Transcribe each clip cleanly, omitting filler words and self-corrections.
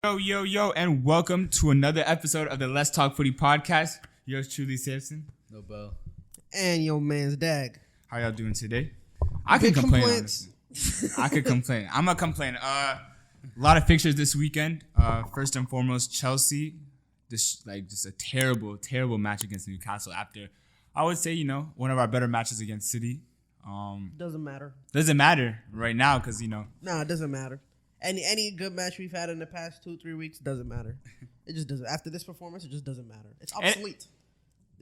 Yo, and welcome to another episode of the Let's Talk Footy podcast. Yours truly, Samson. No bell. And your man's Dag. How y'all doing today? I can complain, honestly. I could complain. I'm going to complain. A lot of fixtures this weekend. First and foremost, Chelsea. Just a terrible, terrible match against Newcastle after, I would say, one of our better matches against City. Doesn't matter. Doesn't matter right now because, No, it doesn't matter. Any good match we've had in the past 2-3 weeks doesn't matter. It just doesn't. After this performance, it just doesn't matter. It's obsolete.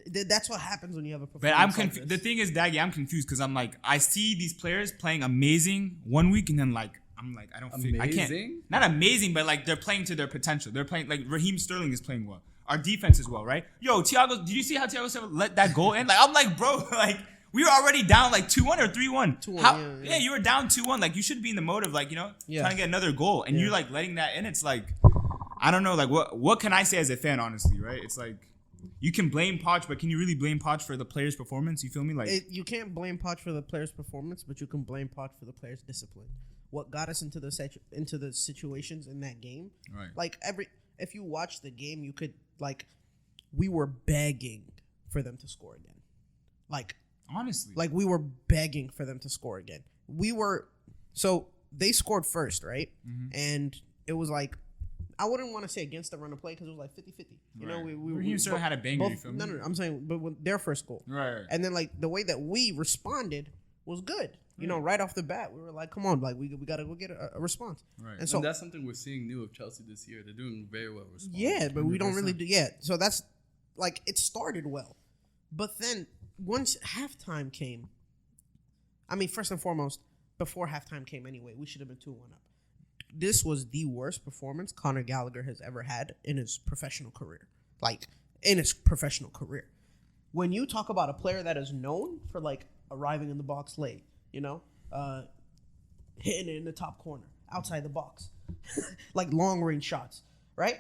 That's what happens when you have a performance. But I'm confused. The thing is, Daggy, I'm confused because I'm like, I see these players playing amazing one week, and then I don't feel I can't. Not amazing, but they're playing to their potential. They're playing Raheem Sterling is playing well. Our defense is well, right? Yo, Thiago, did you see how Thiago Silva let that goal in? I'm like, bro, we were already down 2-1 or 3-1. 2-1. Yeah, you were down 2-1. You should be in the mode of trying to get another goal, and you're letting that in. It's I don't know. What can I say as a fan, honestly, right? It's you can blame Poch, but can you really blame Poch for the player's performance? You feel me? You can't blame Poch for the player's performance, but you can blame Poch for the player's discipline. What got us into the situations in that game? Right. If you watch the game, you could we were begging for them to score again. Honestly. We were begging for them to score again. So they scored first, right? Mm-hmm. And it was I wouldn't want to say against the run of play because it was 50-50. We sort of had a banger, you feel me? No, I'm saying, but with their first goal. Right. And then, the way that we responded was good. Right off the bat, we were come on, we got to go get a response. Right. And that's something we're seeing new of Chelsea this year. They're doing very well responding. Yeah, but 100%. We don't really do, so that's, it started well. But then, once halftime came, first and foremost, before halftime came anyway, we should have been 2-1 up. This was the worst performance Conor Gallagher has ever had in his professional career. When you talk about a player that is known for, arriving in the box late, hitting it in the top corner, outside the box, long-range shots, right?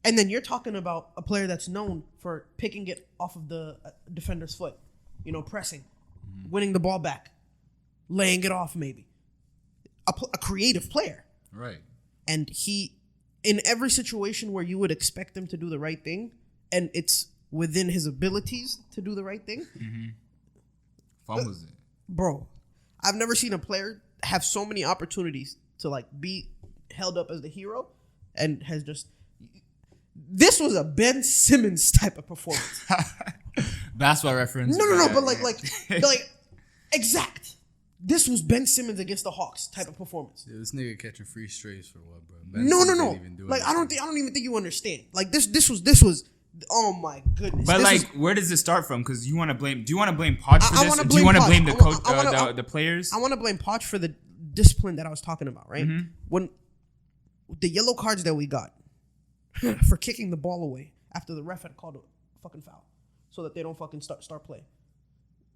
And then you're talking about a player that's known for picking it off of the defender's foot, pressing, winning the ball back, laying it off maybe. A creative player. Right. And he, in every situation where you would expect him to do the right thing, and it's within his abilities to do the right thing. Mm-hmm. Fumbles it. Bro, I've never seen a player have so many opportunities to be held up as the hero and has just... This was a Ben Simmons type of performance. Basketball reference. No, but exact. This was Ben Simmons against the Hawks type of performance. Yeah, this nigga catching free strays for what, bro? No. I don't even think you understand. This was. Oh my goodness. But where does it start from? Because you want to blame. Do you want to blame Poch for this? Do you want to blame the coach, the players? I want to blame Poch for the discipline that I was talking about. Right. Mm-hmm. When the yellow cards that we got for kicking the ball away after the ref had called a fucking foul, so that they don't fucking start play.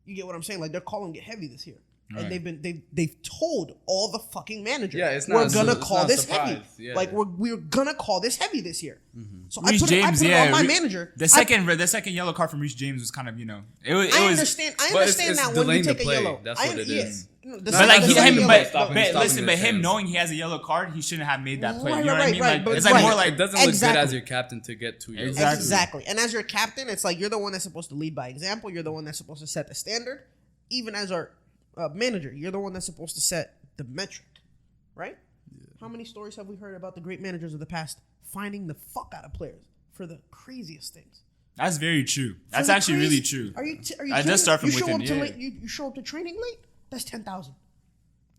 You get what I'm saying? They're calling it heavy this year. Right. And they've told all the fucking managers, we're gonna call this heavy. Yeah. We're gonna call this heavy this year. Mm-hmm. So I put it on my manager. The second yellow card from Reece James was kind of I understand that when you take a yellow. That's what it is. But him knowing he has a yellow card, he shouldn't have made that play. You know what I mean? It's more it doesn't look good as your captain to get 2 yellows. Exactly. And as your captain, it's you're the one that's supposed to lead by example. You're the one that's supposed to set the standard. Even as our manager, you're the one that's supposed to set the metric, right? Yeah. How many stories have we heard about the great managers of the past finding the fuck out of players for the craziest things? That's very true. That's actually really true. Are you I just start from within. You show up to training late? That's 10,000.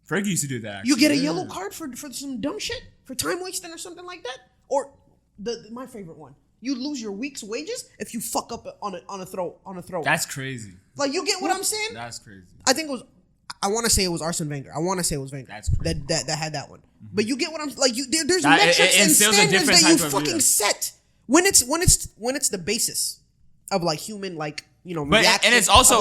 Fergie used to do that. Actually. You get a yellow card for some dumb shit, for time wasting or something like that. Or my favorite one. You lose your week's wages if you fuck up on a throw. That's crazy. You get what I'm saying? That's crazy. I want to say it was Arsene Wenger. That's crazy. That had that one. Mm-hmm. But you get what I'm there's metrics and standards that you fucking set when it's the basis of human reaction. And it's also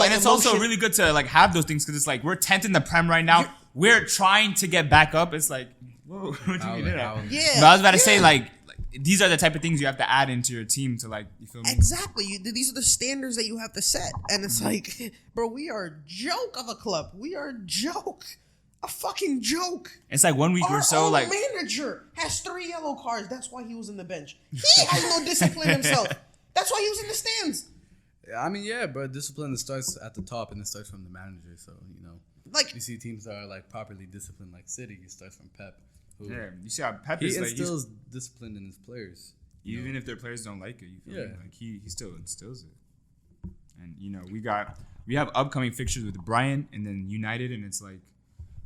really good to have those things because it's we're 10th in the Prem right now. We're trying to get back up. It's whoa, what do you mean? Yeah. But I was about to say these are the type of things you have to add into your team to you feel me? Exactly. These are the standards that you have to set. And it's bro, we are a joke of a club. We are a joke. A fucking joke. It's 1 week or so Our manager has 3 yellow cards. That's why he was in the bench. He has no discipline himself. That's why he was in the stands. I mean, yeah, but discipline starts at the top and it starts from the manager. So, you see teams that are like properly disciplined, like City. It starts from Pep. Yeah, you see how Pep he is instills discipline in his players. Even if their players don't like it, you feel me? Like he still instills it. And we have upcoming fixtures with Brighton and then United, and it's like,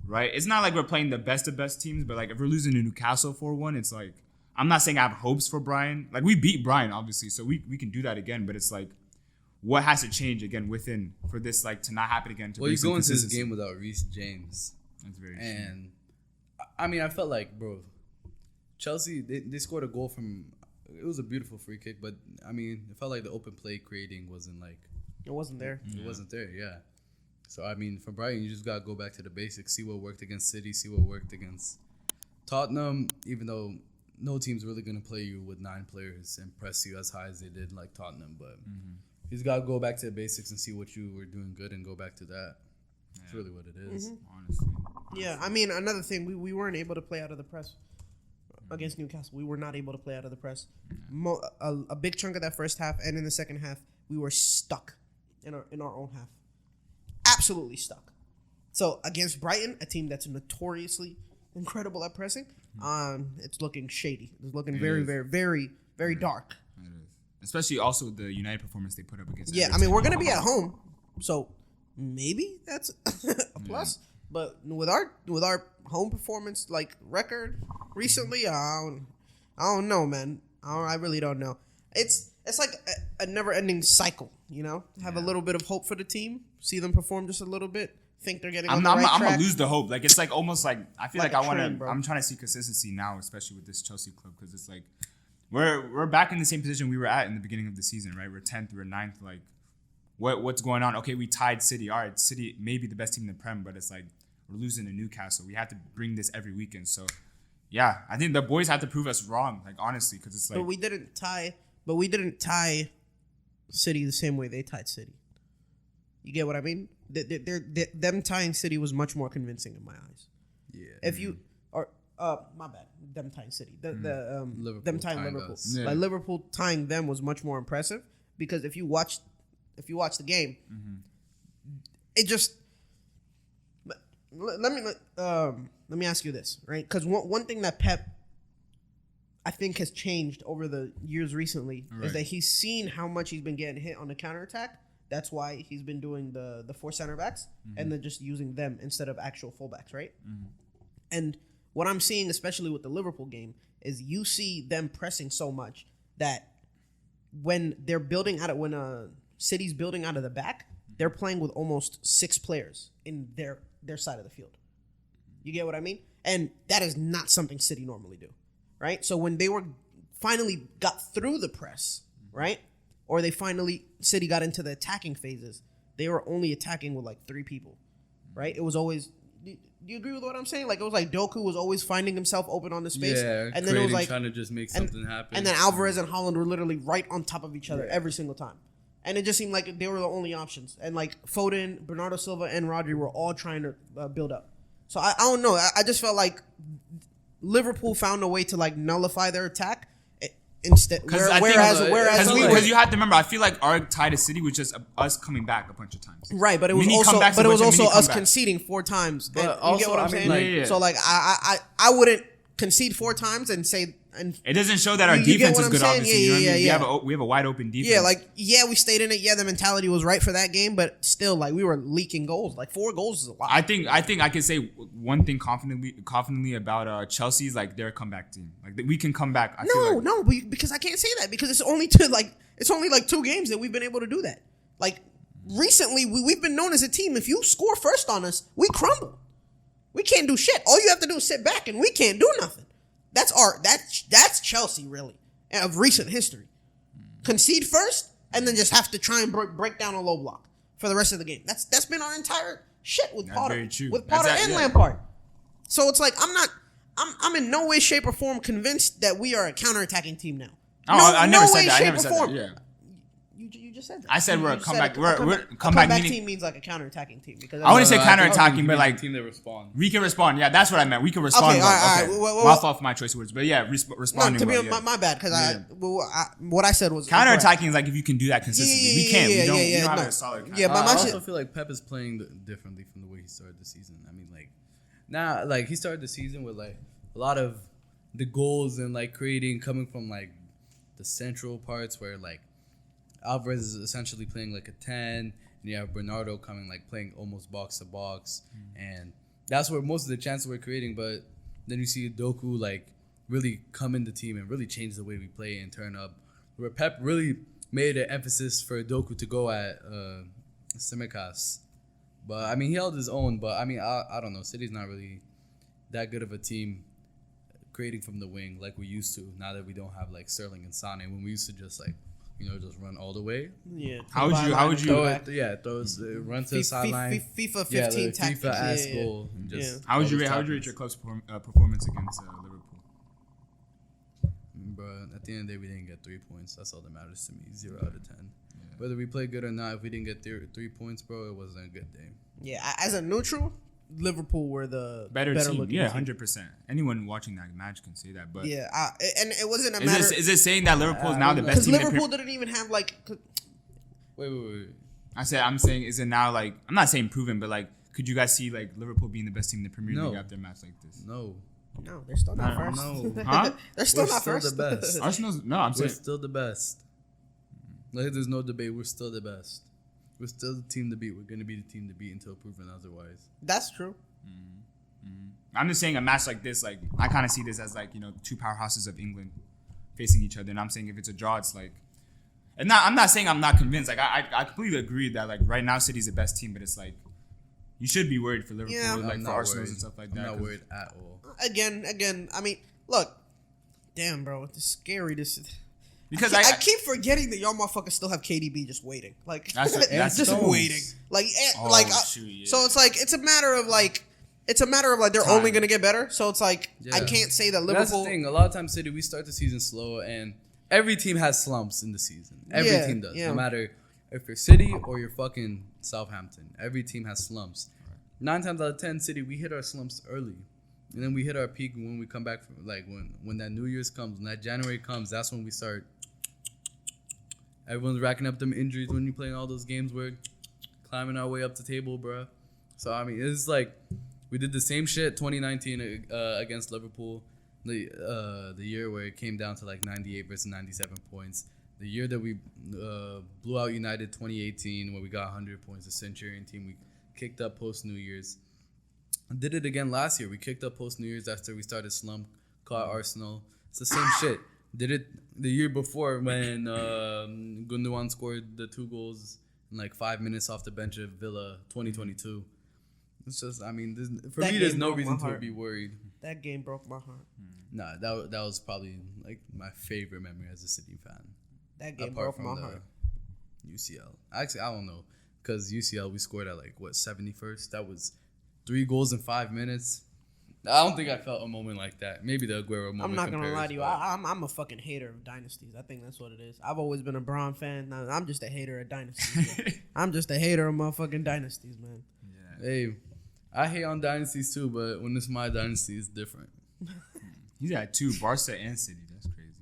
right? It's not like we're playing the best of best teams, but like if we're losing to Newcastle 4-1, it's like, I'm not saying I have hopes for Brighton. Like we beat Brighton, obviously, so we can do that again. But it's like, what has to change again within for this like to not happen again? Well, you go into this game without Reece James. That's very true. And I mean, I felt like, bro, Chelsea they scored a goal from. It was a beautiful free kick, but I mean, it felt like the open play creating wasn't like. It wasn't there. It wasn't there, yeah. So, I mean, for Brighton, you just got to go back to the basics, see what worked against City, see what worked against Tottenham, even though no team's really going to play you with 9 players and press you as high as they did like Tottenham. But you just got to go back to the basics and see what you were doing good and go back to that. That's really what it is, honestly. Yeah, I mean, another thing, we weren't able to play out of the press against Newcastle. We were not able to play out of the press. A big chunk of that first half and in the second half, we were stuck in our own half. Absolutely stuck. So against Brighton, a team that's notoriously incredible at pressing, it's looking shady. It's looking very, very, very, very dark. It is. Especially also the United performance they put up against. Yeah, I mean, we're gonna be at home, so maybe that's a plus. But with our home performance like record recently, I don't know, man. I really don't know. It's like a never-ending cycle, Have a little bit of hope for the team, see them perform just a little bit, think they're getting on the right track. I'm gonna lose the hope. Like it's like almost like I feel like I want to. Bro. I'm trying to see consistency now, especially with this Chelsea club, because it's like we're back in the same position we were at in the beginning of the season, right? We're 10th, we're 9th. Like what's going on? Okay, we tied City. All right, City may be the best team in the Prem, but it's like we're losing to Newcastle. We have to bring this every weekend. So yeah, I think the boys have to prove us wrong. Like honestly, because it's like. But we didn't tie City the same way they tied City. You get what I mean? Them tying City was much more convincing in my eyes. Yeah. If you or my bad, them tying City. Them tying Liverpool. Yeah. Like Liverpool tying them was much more impressive because if you watch the game, it just. Let me ask you this, right? Because one thing that Pep, I think, has changed over the years recently is that he's seen how much he's been getting hit on the counterattack. That's why he's been doing the 4 center backs and then just using them instead of actual fullbacks, right? And what I'm seeing, especially with the Liverpool game, is you see them pressing so much that when they're building out of when City's building out of the back, they're playing with almost 6 players in their side of the field. You get what I mean? And that is not something City normally do, right? So when they finally got through the press, right? Or City got into the attacking phases, they were only attacking with like 3 people, right? It was always, do you agree with what I'm saying? Like it was like Doku was always finding himself open on the space. Yeah, and then it was like trying to just make something happen. And then Alvarez and Haaland were literally right on top of each other every single time. And it just seemed like they were the only options. And like Foden, Bernardo Silva, and Rodri were all trying to build up. So I don't know. I just felt like Liverpool found a way to like nullify their attack instead. Whereas you have to remember, I feel like our tie to City was just us coming back a bunch of times. Right, but it was also us conceding 4 times. But also, you get what I'm saying? Yeah. So like I wouldn't concede 4 times and say. And it doesn't show that our defense is good, saying? obviously. We have a wide open defense. Yeah, we stayed in it. Yeah, the mentality was right for that game, but still, like, we were leaking goals. Like, 4 goals is a lot. I think I can say one thing confidently about Chelsea is, like, they're a comeback team. Like, we can come back. Because I can't say that because it's only 2 games that we've been able to do that. Like, recently, we've been known as a team. If you score first on us, we crumble. We can't do shit. All you have to do is sit back, and we can't do nothing. That's Chelsea, really, of recent history. Concede first, and then just have to try and break down a low block for the rest of the game. That's been our entire shit with Potter, and Lampard. So it's like I'm in no way, shape, or form convinced that we are a counterattacking team now. I never said that. You just said that. I said we're a You comeback. said We're a comeback comeback meaning. team means like a counterattacking team because I wouldn't say I counter-attacking, think but we like team that respond. we can respond. Yeah, that's what I meant. We can respond. Okay, all right, well. all right. My fault for my choice of words, but yeah, responding. No, to be well, yeah. my bad because Yeah. what I said was Counter-attacking is like if you can do that consistently. We can't. We don't have no. a solid. Yeah, but I my also shit. feel like Pep is playing differently from the way he started the season. I mean, like now, like he started the season with like a lot of the goals and like creating coming from like the central parts where like Alvarez is essentially playing like a 10, and you have Bernardo coming like playing almost box to box, and that's where most of the chances we're creating. But then you see Doku like really come in the team and really change the way we play and turn up. Where Pep really made an emphasis for Doku to go at Tsimikas. But I mean, he held his own. But I mean, I don't know. City's not really that good of a team creating from the wing like we used to. Now that we don't have like Sterling and Sane, when we used to just like just run all the way. Yeah. How would you? Throw it, run to the sideline. FIFA 15 Yeah, tactics. FIFA ass Yeah. goal. Just How would you rate your club's performance against Liverpool? But at the end of the day, we didn't get 3 points. That's all that matters to me. 0 out of 10. Yeah. Whether we play good or not, if we didn't get 3 points, bro, it wasn't a good day. Yeah, as a neutral, Liverpool were the Better team. looking Yeah, team. 100%. Anyone watching that match can say that. But Yeah, and it wasn't a matter is it saying that Liverpool is now the best because team? Liverpool didn't even have like. Wait. I'm saying, is it now like, I'm not saying proven, but like, could you guys see like Liverpool being the best team in the Premier League after a match like this? No. No, they're still not first. No. Huh? They're still We're not still first. the best. Arsenal's no. I'm We're saying still the best. Like, there's no debate. We're still the best. We're still the team to beat. We're going to be the team to beat until proven otherwise. That's true. I'm just saying a match like this, like I kind of see this as like two powerhouses of England facing each other, and I'm saying if it's a draw, it's like, and I'm not saying I'm not convinced. Like I completely agree that like right now City's the best team, but it's like you should be worried for Liverpool, Yeah. like for Arsenal and stuff like that. I'm not 'cause- worried at all. Again. I mean, look, damn, bro, it's scary. because I keep forgetting that y'all motherfuckers still have KDB just waiting, like That's just Stones. waiting, like shoot, yeah. So it's like it's a matter of like they're Time. only gonna get better. So it's like I Yeah. can't say that That's the Liverpool. thing. A lot of times, City, we start the season slow, and every team has slumps in the season. Every Yeah, team does. yeah. No matter if you're City or you're fucking Southampton. Every team has slumps. 9 times out of 10, City, we hit our slumps early. And then we hit our peak when we come back from, like, when that New Year's comes, when that January comes, that's when we start. Everyone's racking up them injuries when you're playing all those games. We're climbing our way up the table, bro. So, I mean, it's like we did the same shit 2019 against Liverpool. The year where it came down to like 98 versus 97 points. The year that we blew out United 2018 where we got 100 points. The Centurion team, we kicked up post New Year's. Did it again last year. We kicked up post New Year's after we started slump, caught Arsenal. It's the same shit. Did it the year before when Gundogan scored the 2 goals in like 5 minutes off the bench of Villa 2022. It's just, I mean, for That me, there's game no broke my reason to heart. be worried. That game broke my heart. Nah, that was probably like my favorite memory as a City fan. That game Apart broke my from heart. the UCL. Actually, I don't know. Because UCL, we scored at like, 71st? That was 3 goals in 5 minutes. I don't think I felt a moment like that. Maybe the Aguero moment. I'm not gonna compares, lie to you. but- I'm a fuking hater of dynasties. I think that's what it is. I've always been a Braun fan. Now, I'm just a hater of dynasties. Man. I'm just a hater of motherfucking dynasties, man. Hey, I hate on dynasties too, but when it's my dynasty, it's different. He's got 2, Barca and City. That's crazy.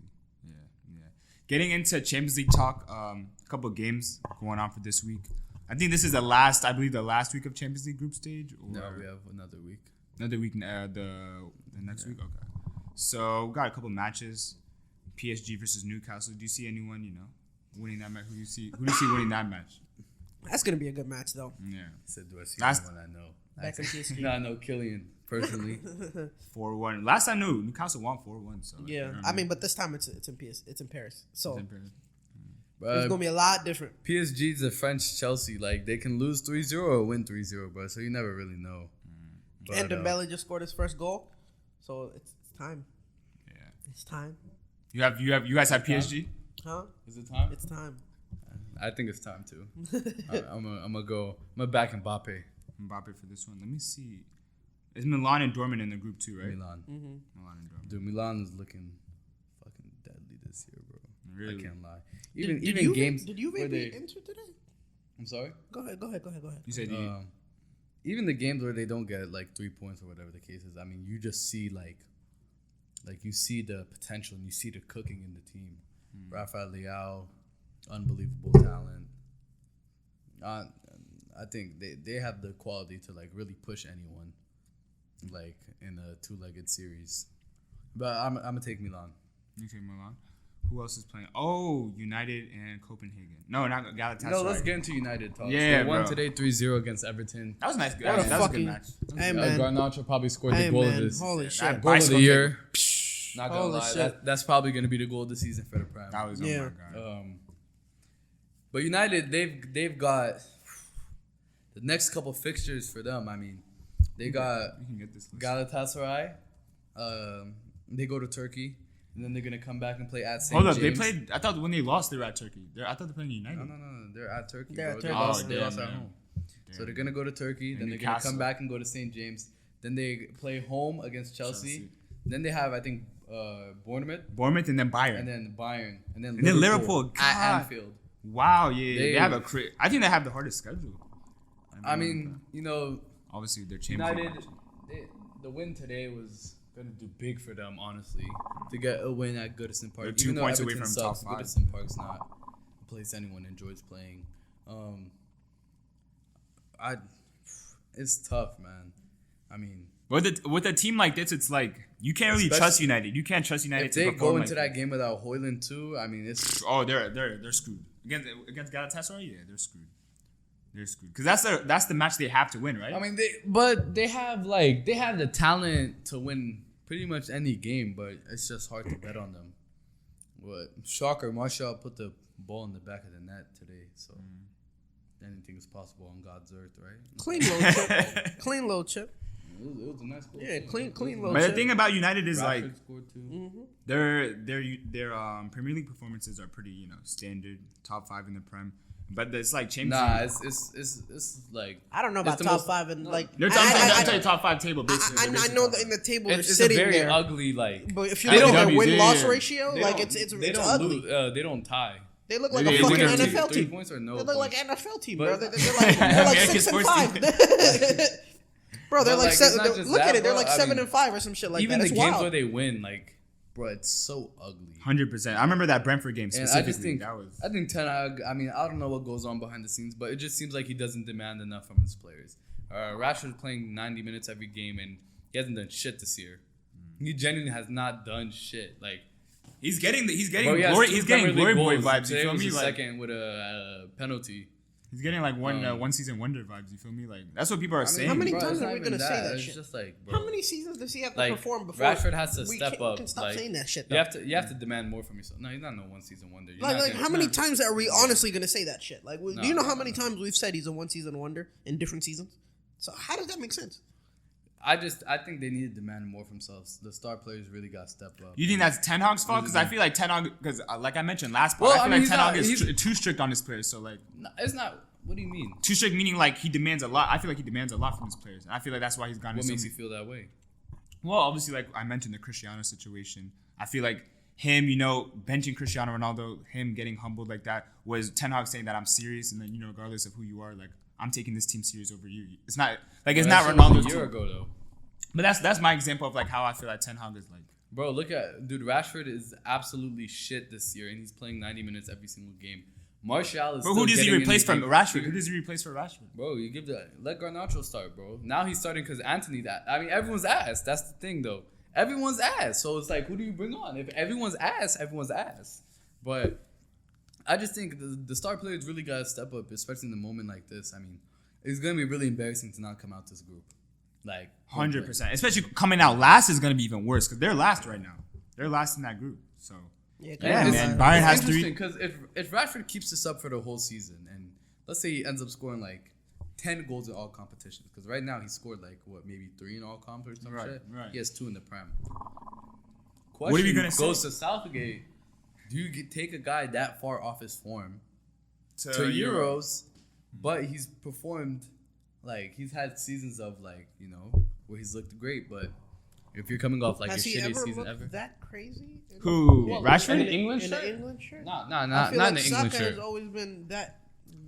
Yeah. Getting into Champions League talk, a couple of games going on for this week. I think this is the last week of Champions League group stage. Or No, we have another week. another week, the next week. Okay. So we got a couple matches. PSG versus Newcastle. Do you see anyone winning that match? Who do you see winning that match? That's gonna be a good match, though. Yeah. He said, do I see Last- anyone I know? Back in PSG. No, I know Killian, personally. 4-1. Last time, no, Newcastle won 4-1. So Yeah, you know what I mean, but this time it's in Paris. It's in Paris, so mean? it's gonna be a lot different. PSG's a French Chelsea. Like, they can lose 3-0 or win 3-0, bro. So you never really know. But, And Dembele just scored his first goal, so it's time. Yeah. It's time, You guys have PSG? huh? is it time? It's time. I think it's time too. I'm gonna back Mbappe. Mbappe for this one. Let me see. Is Milan and Dortmund in the group too, right? Milan. Mm-hmm. Milan and Dortmund. Dude, Milan is looking fucking deadly this year, bro. Really? I can't lie. Did Even you, games. Did you where beat Inter today? I'm sorry. Go ahead. You said Even the games where they don't get like 3 points or whatever the case is. I mean, you just see like you see the potential and you see the cooking in the team. Rafael Leao, unbelievable talent. I think they have the quality to like really push anyone, like in a 2-legged series. But I'm gonna take Milan. You take Milan. Who else is playing? Oh, United and Copenhagen. No, not Galatasaray. No, let's get into United talks. Yeah, they won bro. today 3-0 against Everton. That was nice. What That was a fucking- good match. Hey, man. Garnacho probably scored the Hey, goal man. of this. Holy That shit. Goal of bicycle the year. kick. Not gonna Holy lie, shit. that's probably gonna be the goal of the season for the Prem. That was Yeah. oh my god. But United, they've got the next couple fixtures for them. I mean, they got You can get this. Galatasaray. They go to Turkey, and then they're gonna come back and play at St. Hold up, James. I thought when they lost, they were at Turkey. I thought they're playing United. No. They're at Turkey. They're bro. at They Turkey. lost, Oh, they lost damn, at man. home. So they're gonna go to Turkey. Then they're Newcastle. gonna come back and go to St. James. Then they play home against Chelsea. Then they have, I think, Bournemouth, and then Bayern. and then Bayern, and then Liverpool. at God. Anfield. Wow, yeah, they They- have I think they have the hardest schedule. I mean, you know, obviously they're champions. United, the win today was gonna do big for them, honestly, to get a win at Goodison Park. They're 2 Even though points away Everton from top sucks, 5. Goodison Park's not a place anyone enjoys playing. It's tough, man. I mean, With a team like this, it's like you can't really trust United. You can't trust United if to they perform go into like that game without Højlund too, I mean, it's they're screwed against Galatasaray. Yeah, they're screwed. They're screwed because that's the match they have to win, right? I mean, they have the talent to win pretty much any game, but it's just hard to bet on them. But shocker, Martial put the ball in the back of the net today, so anything is possible on God's earth, right? Clean low chip. Clean low chip. It was a nice goal. Yeah, clean low but the chip. thing about United is like Rashford scored too. their Premier League performances are pretty standard, top 5 in the Prem. But it's like Champions Nah, League. it's like I don't know about the top most- 5 and like. I'm telling you top 5 table basically. I know that in the table they're it's a sitting very there, ugly like. but if you They look at don't- their win-loss yeah. ratio, They like don't- it's they don't ugly. lose, they don't tie. They look like They a fucking win their NFL 3 team. points or no They look like points. NFL team, But- bro. They're like American 6 and sports 5. Bro, they're But, like like, seven. it's not just Look that, at it. They're bro. like I 7 mean, and 5 or some shit like Even that. the It's games wild. where they win, like, bro, it's so ugly. 100%. I remember that Brentford game And specifically. I just think, that was I think Ten Hag, I mean, I don't know what goes on behind the scenes, but it just seems like he doesn't demand enough from his players. Rashford's playing 90 minutes every game, and he hasn't done shit this year. He genuinely has not done shit. Like, he's getting bro, he has glory. two He's getting Premier glory League boy goals. vibes. You Today feel was me? his Like second with a penalty. he's getting like one season wonder vibes. You feel me? Like that's what people are saying. how many Bro, times it's are not we even gonna say that It's shit? just like, bro. How many seasons does he have to Like, perform before Rashford has to we step up. Can stop like, saying that shit. You Though. have to demand more from yourself. No, he's not no one season wonder. You're Like not gonna- how many nah. times are we honestly gonna say that shit? Like, do you know how No. many times we've said he's a 1 season wonder in different seasons? So how does that make sense? I think they need to demand more from themselves. The star players really got to step up. You think that's Ten Hag's fault? Because I feel like Ten Hag, because like I mentioned last Well, part, I I feel mean, like Ten Hag he's is not- too strict on his players. So like No, it's not. What do you mean? too strict meaning like he demands a lot. I feel like he demands a lot from his players, and I feel like that's why he's gone. What so makes many- you feel that way? Well, obviously, like I mentioned, the Cristiano situation. I feel like him, benching Cristiano Ronaldo, him getting humbled like that was Ten Hag saying that I'm serious, and then regardless of who you are, like I'm taking this team serious over you. It's not like it's That not shit was Ronaldo's a year team. ago though. But that's my example of like how I feel like Ten Hag is like. Bro, look at dude. Rashford is absolutely shit this year, and he's playing 90 minutes every single game. Martial is. But still who does he getting in replace the from game. Rashford? Who does he replace for Rashford? Bro, you give let Garnacho start, bro. Now he's starting because Anthony. I mean, everyone's ass. That's the thing, though. Everyone's ass. So it's like, who do you bring on? If everyone's ass, everyone's ass. But I just think the star players really gotta step up, especially in a moment like this. I mean, it's gonna be really embarrassing to not come out this group. Like 100%. Especially coming out last is gonna be even worse because they're last right now. They're last in that group. So Yeah, Yeah, it's- man. Bayern has it's 3. interesting because if Rashford keeps this up for the whole season, and let's say he ends up scoring like 10 goals in all competitions, because right now he scored like maybe 3 in all comps or some Right, shit. right. He has 2 in the Prem. What are you gonna goes say? to Southgate. Do you take a guy that far off his form to to Euros, but he's performed like he's had seasons of like where he's looked great, but If you're coming off like Has your he shitty ever season looked ever. that crazy? Who? Well, Rashford? in the England In shirt? the England shirt? Not I feel in like the England Saka shirt. has always been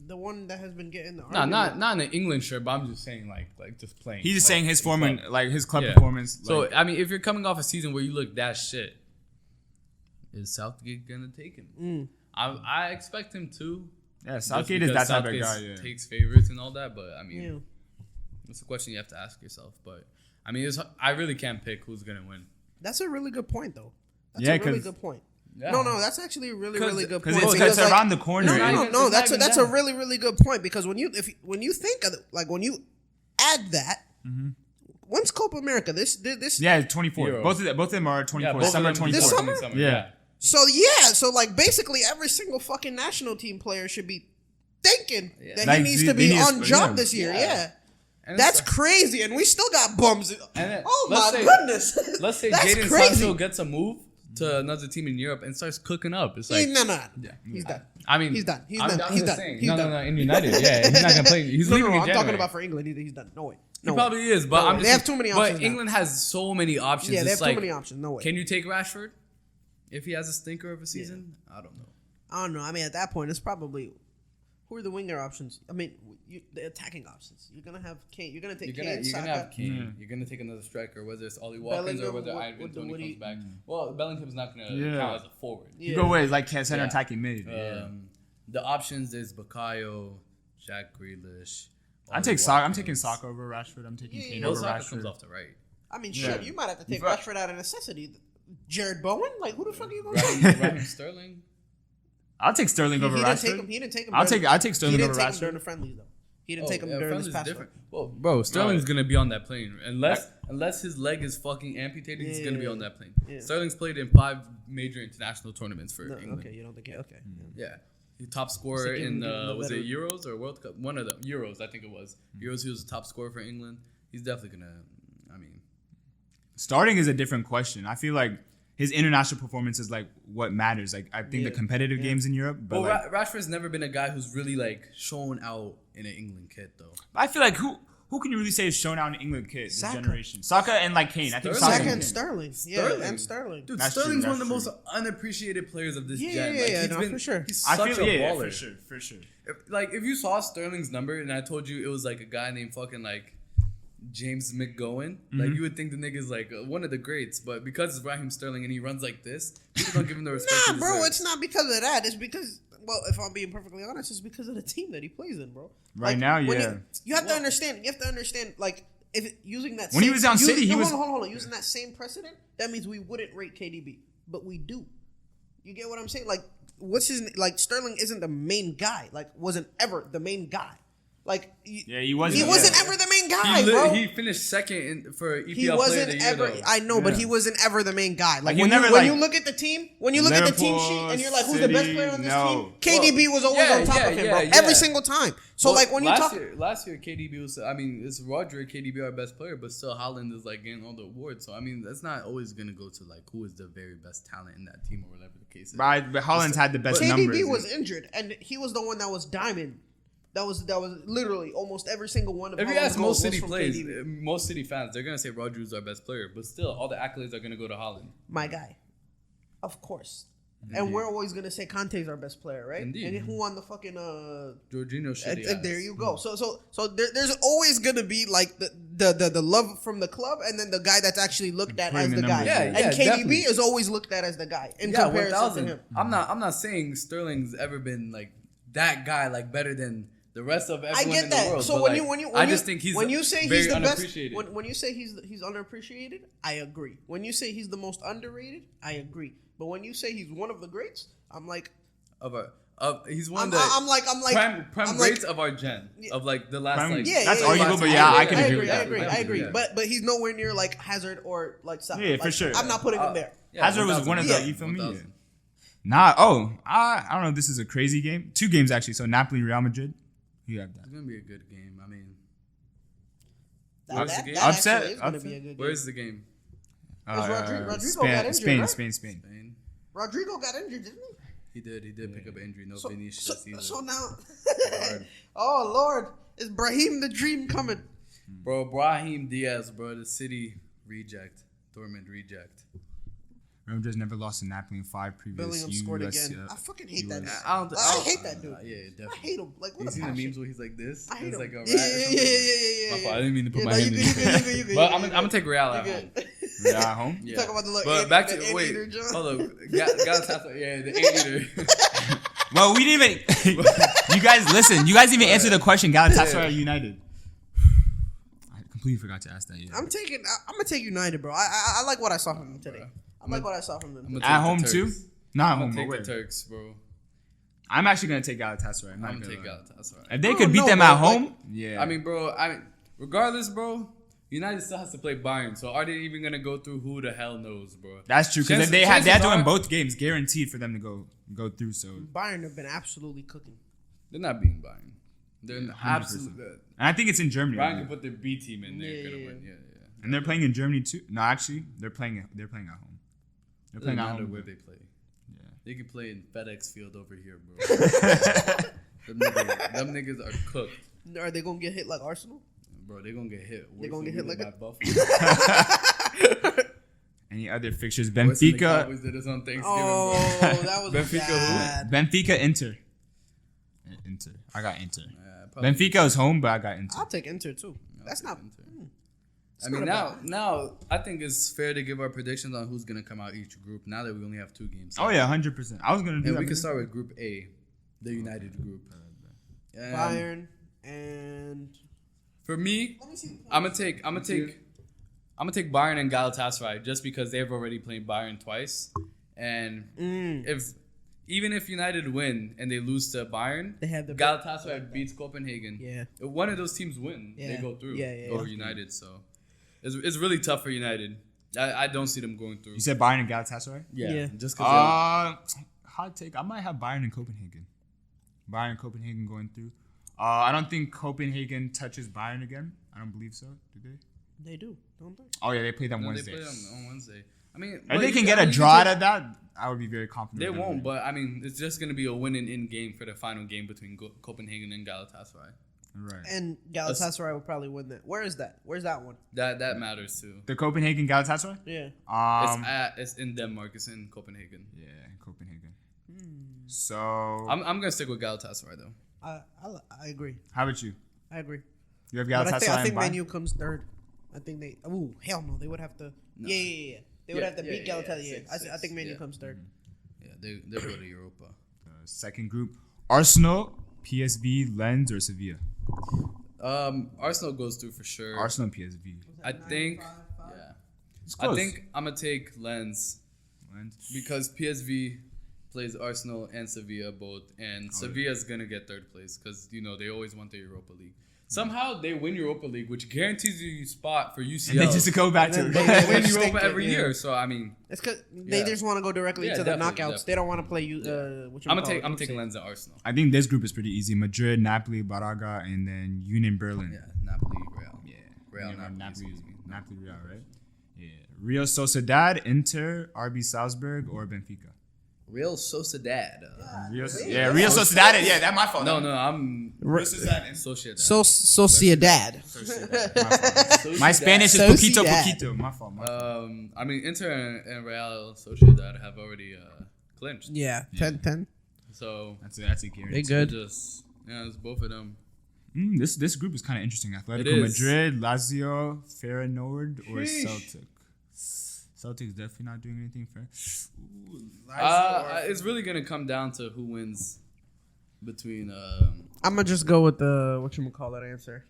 the one that has been getting the No, argument. not in the England shirt, but I'm just saying like just playing. He's just saying his form and like his club Yeah. performance. So Like, I mean, if you're coming off a season where you look that shit, is Southgate gonna take him? I expect him to. yeah, Southgate is that type of Southgate guy. Yeah. takes favorites and all that, but I mean, Yeah. it's a question you have to ask yourself. But I mean, I really can't pick who's gonna win. That's a really good point, though. That's Yeah, a really 'cause- good point. Yeah. No, that's actually a really good point. Because it's like, around the corner. No, It's not that's even a really good point because when you think of when you add that, when's Copa America? This Yeah, 24. Euros. Both of them are 24. both of Summer them 24. This summer? Yeah. so like basically every single fucking national team player should be thinking that Like, he needs they to be need to- on job yeah. this year. Yeah. Yeah. And That's it's- crazy, and we still got bums. then Oh let's my say- goodness! Let's say That's Jadon crazy. Sancho gets a move to another team in Europe and starts cooking up. It's like, No. He's done. I mean, He's done. He's I'm done. just He's done. saying. He's No, done. in United, yeah, he's not gonna play. He's leaving in I'm January. talking about for England. He's done. No way. No He way. probably is, but No I'm way. just They have saying- too many options But now. England has so many options. Yeah, they It's have too like, many options. No way. Can you take Rashford if he has a stinker of a season? I don't know. I don't know. I mean, at that point, it's probably who are the winger options? I mean, the attacking options. You're gonna have Kane. You're gonna take You're Kane, gonna Saka. have Kane. You're gonna take another striker, whether it's Ollie Watkins or Bellingham, whether what- Ivan what Toney do you- comes back. Well, Bellingham's not gonna Yeah. count as a forward. Yeah. You go with like center Yeah. attacking mid. Yeah. The options is Bukayo, Jack Grealish. I'm Ollie taking Watkins. Saka over Rashford. I'm taking Kane Well, over Saka comes Rashford. off the right. I mean, Yeah. shit. You might have to take But- Rashford out of necessity. Jared Bowen? Like, who the fuck are you gonna Raheem, take? Raheem Sterling. I'll take Sterling over He didn't take him. Rashford. He didn't take him. I'll during- take Sterling He over didn't take him during Rashford. the friendlies though. He didn't take him during Friends this is past different. one. Well, bro, Sterling's gonna be on that plane unless his leg is fucking amputated. He's gonna be Yeah. on that plane. Yeah. Sterling's played in 5 major international tournaments for No, England. okay, you don't think? Okay. Yeah, he top scorer So give in him the was it better- Euros or World Cup? One of them Euros, I think it was. Euros, he was the top scorer for England. He's definitely gonna. I mean, Starting is a different question. I feel like his international performance is like what matters. Like I think the competitive games in Europe, but well, like, Rashford's never been a guy who's really like shown out in an England kit though. I feel like who can you really say is shown out in England kid this Saka. generation? Saka and like Kane. I think Sterling. Saka Saka and and Kane. Sterling. Sterling. Yeah, and Sterling. Dude, That's Sterling's true, one of the that's most unappreciated players of this Yeah, gen. yeah, Like, yeah, he's no, been, for sure. He's I such feel a yeah, baller. for sure. If you saw Sterling's number and I told you it was like a guy named fucking like James McGowan, like you would think the nigga's like one of the greats, but because it's Raheem Sterling and he runs like this, people don't give him the respect. Nah, he bro, deserves. it's not because of that. It's because, well, if I'm being perfectly honest, it's because of the team that he plays in, bro. Right Like, now, when yeah. You have to understand. You have to understand, like, if using that When he was on City, he was- hold on. Using that same precedent, that means we wouldn't rate KDB, but we do. You get what I'm saying? Like, Sterling isn't the main guy. Like, wasn't ever the main guy. Like, Yeah, he wasn't. he wasn't yeah. ever the main guy, bro. He finished second for EPL He Player of wasn't the Year. ever. though. I know, but Yeah. he wasn't ever the main guy. Like he when, never, when like, you look at the team, when you look at the team sheet, and you're like, who's the best City, player on this no. team? KDB was always on top of him, bro. Every single time. So Well, like when you last talk, last year KDB was. I mean, it's Roger KDB our best player, but still Haaland is like getting all the awards. So I mean, that's not always gonna go to like who is the very best talent in that team or whatever the case is. Right, but Holland's had the best numbers. KDB was injured, and he was the one that was diamond. That was literally almost every single one of. If you Haaland's ask goals most was City from plays, KDB. most City fans, they're gonna say Rodri's our best player, but still, all the accolades are gonna go to Haaland. My guy, of course. And we're always gonna say Conte's our best player, right? Indeed. And who won the fucking Jorginho shitty there ass. you go. So there's always gonna be like the love from the club, and then the guy that's actually looked at Putting as the the guy. numbers Yeah, and yeah, KDB definitely. is always looked at as the guy in Yeah, comparison 1,000. to him. I'm not saying Sterling's ever been like that guy, like better than the rest of everyone I get in that. the world. So but, when like, you I just think he's when you say very he's the best, unappreciated. when you say he's underappreciated, I agree. When you say he's the most underrated, I agree. But when you say he's one of the greats, I'm like, he's one I'm of the like prime I'm greats like, of our gen, of like the last Prime- like yeah, That's yeah, arguable, yeah. but yeah, I can I agree with that. I agree. Yeah. But he's nowhere near like Hazard or like Salah. Yeah, for Like, sure. I'm not putting him there. Yeah, Hazard was 1,000. one of Yeah. the. You feel me? 1,000. Nah. I don't know if this is a crazy game. 2 games actually. So Napoli, Real Madrid. You have that. It's gonna be a good game. I mean, That the game? Upset? actually is gonna Upset? be a good game. where's the game? Rodrigo Spain, got injured, Spain, right? Spain. Spain. Rodrigo got injured, didn't he? He did pick up an injury. No Vinicius So, either. so now, Hard. oh Lord, is Brahim the dream coming? Bro, Brahim Diaz, bro, the City reject. Dortmund reject. Real Madrid's never lost to Napoli in 5 previous Bellingham scored US, again. I fucking hate that. I hate that dude. Yeah, definitely. I hate him. Like, what You a seen the passion. memes where he's like this? I hate It's him. like a rat. Yeah. My fault. I didn't mean to put Yeah, my no, hand you in good, you good. But I'm gonna take Real at You home. good. Real at home? Yeah. Talk about the little But ant- back the to ant wait. eater, John. Hold on. Galatasaray. Yeah, the ant eater. Well, we didn't even. You guys listen. You guys even answered the question. Galatasaray or United? I completely forgot to ask that. Yeah. I'm gonna take United, bro. I like what I saw from them today. I like what I saw from them. I'm gonna At take the home Turks. too? Not at I'm home. gonna But take where? the Turks, bro. I'm actually gonna take Galatasaray. I'm gonna take Galatasaray. If they I could don't beat know, them bro, at like- home, yeah. I mean, bro. Regardless, bro. United still has to play Bayern, so are they even gonna go through? Who the hell knows, bro? that's true because Chances- they had to chances win are- both games, guaranteed for them to go through. So, and Bayern have been absolutely cooking. They're not beating Bayern. They're 100%. absolutely. I think it's in Germany. Bayern Yeah. can put their B team in there. Yeah, Gonna yeah, win. Yeah. And they're playing in Germany too. No, actually, they're playing at home. They're playing Doesn't at matter home. where they play. Yeah. They can play in FedEx Field over here, bro. them niggas are cooked, Are they gonna get hit like Arsenal? bro. They gonna get hit. They gonna get hit like that. Any other fixtures? The Benfica, Cowboys did us on Thanksgiving, Oh, bro. that was Benfica who? bad. Inter. Inter. I got Inter. Probably- Benfica is home, but I got Inter. I'll take Inter too. That's not. Inter. It's I mean, not a now I think it's fair to give our predictions on who's gonna come out each group. Now that we only have 2 games. Oh yeah, 100%. I was gonna do And that. we can start with Group A, the United group. Bayern and. For me, Let me see. I'm gonna take Bayern and Galatasaray just because they've already played Bayern twice, and even if United win and they lose to Bayern, They have the Galatasaray beats Copenhagen. Yeah. If one of those teams win, they Yeah. go through Yeah. over United. So it's really tough for United. I don't see them going through. You said Bayern and Galatasaray? Yeah. Just because. Hot take. I might have Bayern and Copenhagen. Bayern and Copenhagen going through. I don't think Copenhagen touches Bayern again. I don't believe so. Do they? They do, don't they? Oh yeah, they play them No, Wednesday. they play on Wednesday. I mean, If they can get a draw out of that, I would be very confident. They with them won't, winning. but I mean, it's just going to be a winning in game for the final game between Copenhagen and Galatasaray. Right. And Galatasaray will probably win that. Where is that? Where's that one? That matters too. The Copenhagen Galatasaray? Yeah. It's in Denmark. It's in Copenhagen. Yeah, Copenhagen. So I'm gonna stick with Galatasaray though. I agree. how about you? I agree. You have But Galatasaray I think and Bayern? Manu comes third. I think they. Oh hell no! They would have to. No. Yeah. They would Yeah, have to yeah, beat yeah, Galatasaray. yeah, I think Manu yeah. comes third. Yeah, they go to Europa. Second group: Arsenal, PSV, Lens, or Sevilla. Arsenal goes through for sure. Arsenal, PSV. I think. Yeah. It's I close. think I'm gonna take Lens Lens. because PSV plays Arsenal and Sevilla both, and Sevilla's gonna get third place because they always want the Europa League. Somehow they win Europa League, which guarantees you a spot for UCL. And they just go back to And But then they win Just Europa think every that, yeah. year, so I mean, It's because they Yeah. just want to go directly Yeah, to the definitely, knockouts. They don't want to play you. I'm gonna take Lens and Arsenal. I think this group is pretty easy: Madrid, Napoli, Braga, and then Union Berlin. Yeah, Napoli, Real. Yeah. Real, Napoli, Napoli. Napoli, Real, right? Yeah. Real Sociedad, Inter, RB Salzburg, or Benfica. Real Sociedad. Real Sociedad. Yeah, that's my fault. No, I'm Real Sociedad. Sociedad. Sociedad. My Spanish is Sociedad. poquito. My fault. I mean, Inter and Real Sociedad have already clinched. Yeah, 10-10. So That's a guarantee. They good. It's both of them. This group is kind of interesting. Atletico It is. Madrid, Lazio, Feyenoord, or Sheesh. Celtic. Celtic's definitely not doing anything fair. Ooh, Lazio It's really gonna come down to who wins between. I'm gonna just go with the whatchamacallit answer.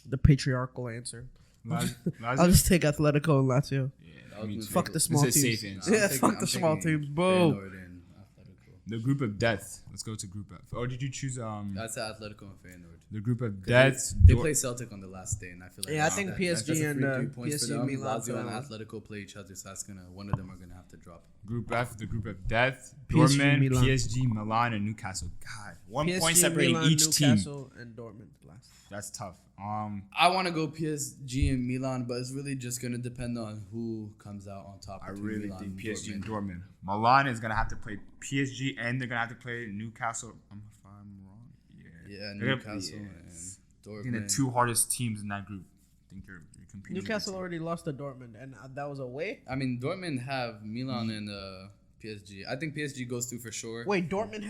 The patriarchal answer. Lazio. I'll just take Atletico and Lazio. Yeah, me too. Fuck the small This is teams. safe answer. Yeah, fuck the small teams, bro. Feyenoord and Atletico. The group of death. Let's go to group F. Or did you choose That's Atletico and Feyenoord. the group of death? They play Celtic on the last day, and I feel like Yeah, I think that's PSG just a and, free 3 points PSG for them. Milan Lazio and for that Atletico play each other, so that's one of them are gonna have to drop. Group F, the group of death. PSG, Dortmund, Milan. PSG, Milan, and Newcastle. God, 1 PSG, point separating Milan, each team. Newcastle, and Dortmund last. That's tough. I want to go PSG and Milan, but it's really just gonna depend on who comes out on top. I between really Milan think and PSG and Dortmund. Dortmund. Milan is gonna have to play PSG, and they're gonna have to play Newcastle. If I'm wrong, Yeah, They're gonna- Newcastle yeah. and I think the Dortmund. two hardest teams in that group. I think you're competing. Newcastle already lost to Dortmund, and that was away. I mean, Dortmund have Milan and PSG. I think PSG goes through for sure. Wait, Dortmund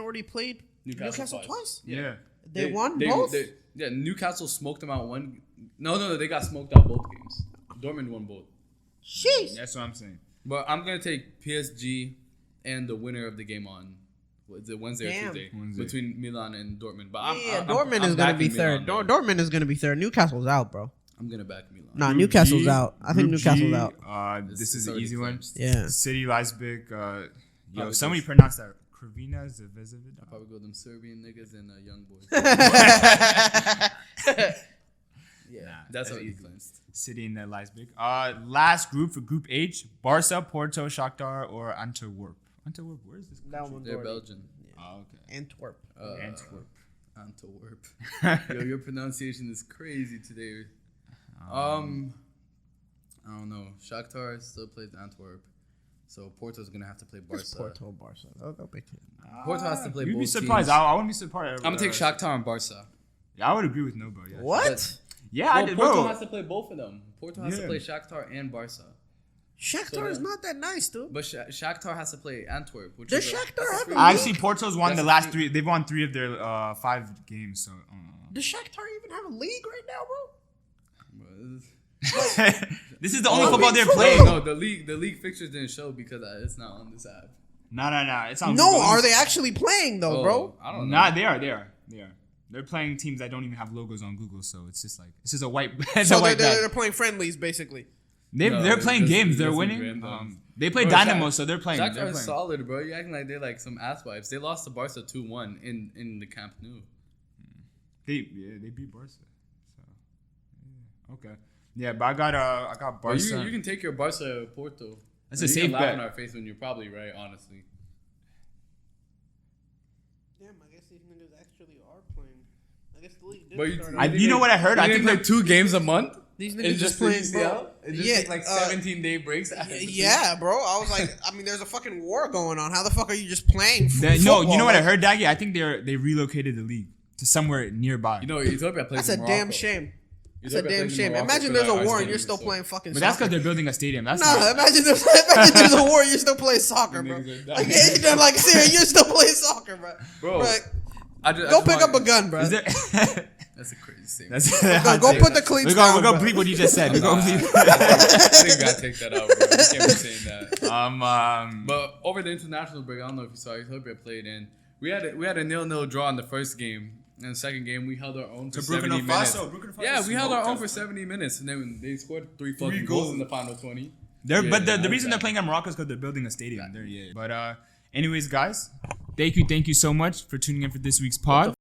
already played Newcastle twice? Yeah. They won both? Yeah, Newcastle smoked them out one. No, they got smoked out both games. Dortmund won both. Sheesh. That's what I'm saying. But I'm going to take PSG and the winner of the game on Wednesday or Tuesday between Milan and Dortmund. But Dortmund is going to be third. Dortmund is going to be third. Newcastle's out, bro. I'm going to back Milan. Nah, Newcastle's out. I think Newcastle's out. This is an easy one. Yeah. City, Leipzig. Somebody pronounce that. Kravina Zavezovic. I'll probably go them Serbian niggas and young boys. That's how it influenced. City and Leipzig. Last group for Group H: Barca, Porto, Shakhtar, or Antwerp. Antwerp, where is this? They're Belgian. Yeah. Oh, okay. Antwerp. Antwerp. Yo, your pronunciation is crazy today. I don't know. Shakhtar still plays Antwerp, so Porto's gonna have to play Barca. Porto. They'll pick it. Porto has to play both You'd be surprised. teams. I wouldn't be surprised. I'm gonna take Shakhtar and Barca. Yeah, I would agree with Nobo. Yeah. What? Yeah, Porto has to play both of them. Porto has to play Shakhtar and Barca. Shakhtar is not that nice, dude. But Shakhtar has to play Antwerp. Does Shakhtar have a Actually, Porto's won the last three. They've won 3 of their 5 games. So. Does Shakhtar even have a league right now, bro? This is the only football they're playing. No, the league fixtures didn't show because it's not on this app. No. It's on. No, are they actually playing though, bro? I don't know. Nah, they are. They're playing teams that don't even have logos on Google, so it's just a white. So they're playing friendlies basically. They're playing games. They're winning. They play Dynamo, so they're playing. Shakhtar is solid, bro. You're acting like they're like some ass wipes. They lost to Barca 2-1 in the Camp Nou. They beat Barca. So okay. Yeah, but I got Barca. Well, you can take your Barca Porto. That's a safe bet. Laugh in our face when you're probably right, honestly. Damn, I guess these niggas actually are playing. I guess the league did you know what I heard? I think like 2 games a month. These niggas just playing UCL. Take like 17-day breaks. Yeah, bro. I was like, there's a fucking war going on. How the fuck are you just playing? No, you know what I heard, Daggy? I think they relocated the league to somewhere nearby. You know, Ethiopia plays. That's a damn shame. It's a damn shame. Imagine there's a war and you're still playing fucking soccer. But that's because they're building a stadium. Imagine there's a war and you're still playing soccer, bro. Like, seriously, you're still playing soccer, bro. Go pick up a gun, bro. That's a crazy statement. Go put the cleats down. We're going to bleep what you just said. We're going to bleep. I think you got to take that out, bro. You can't be saying that. But over the international break, I don't know if you saw, Ethiopia played in. We had a 0-0 draw in the first game. In the second game, we held our own for 70 minutes. Yeah, we held our own for 70 minutes. And then they scored 3 fucking goals in the final 20. But the reason they're playing at Morocco is because they're building a stadium. But anyways, guys, thank you so much for tuning in for this week's pod.